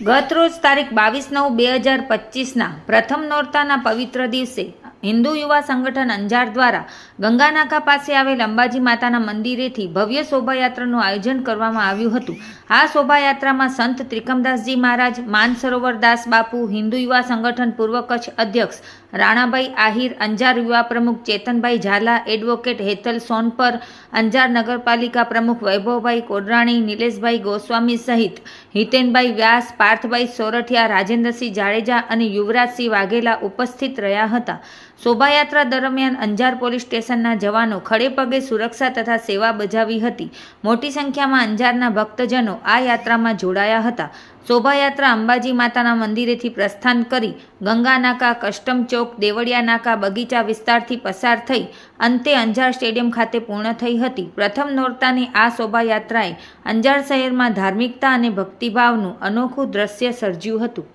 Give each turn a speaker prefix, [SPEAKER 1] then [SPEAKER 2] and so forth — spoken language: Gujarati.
[SPEAKER 1] ગત રોજ તારીખ 22/9/2025ના પ્રથમ નોરતાના પવિત્ર દિવસે હિન્દુ યુવા સંગઠન અંજાર દ્વારા ગંગાનાકા પાસે આવેલ અંબાજી માતાના મંદિરેથી ભવ્ય શોભાયાત્રાનું આયોજન કરવામાં આવ્યું હતું। આ શોભાયાત્રામાં સંત ત્રિકમદાસજી મહારાજ, માનસરોવર દાસ બાપુ, હિન્દુ યુવા સંગઠન પૂર્વ કચ્છ અધ્યક્ષ રાણાભાઈ આહિર, અંજાર યુવા પ્રમુખ ચેતનભાઈ ઝાલા, એડવોકેટ હેતલ સોનપર, અંજાર નગરપાલિકા પ્રમુખ વૈભવભાઈ કોડરાણી, નિલેશભાઈ ગોસ્વામી સહિત હિતેનભાઈ વ્યાસ, પાર્થભાઈ સોરઠિયા, રાજેન્દ્રસિંહ જાડેજા અને યુવરાજસિંહ વાઘેલા ઉપસ્થિત રહ્યા હતા। શોભાયાત્રા દરમિયાન અંજાર પોલીસ સ્ટેશનના જવાનો ખડેપગે સુરક્ષા તથા સેવા બજાવી હતી। મોટી સંખ્યામાં અંજારના ભક્તજનો આ યાત્રામાં જોડાયા હતા। શોભાયાત્રા અંબાજી માતાના મંદિરેથી પ્રસ્થાન કરી ગંગા નાકા, કસ્ટમ ચોક, દેવળિયા નાકા, બગીચા વિસ્તારથી પસાર થઈ અંતે અંજાર સ્ટેડિયમ ખાતે પૂર્ણ થઈ હતી। પ્રથમ નોરતાની આ શોભાયાત્રાએ અંજાર શહેરમાં ધાર્મિકતા અને ભક્તિભાવનું અનોખું દ્રશ્ય સર્જ્યું હતું।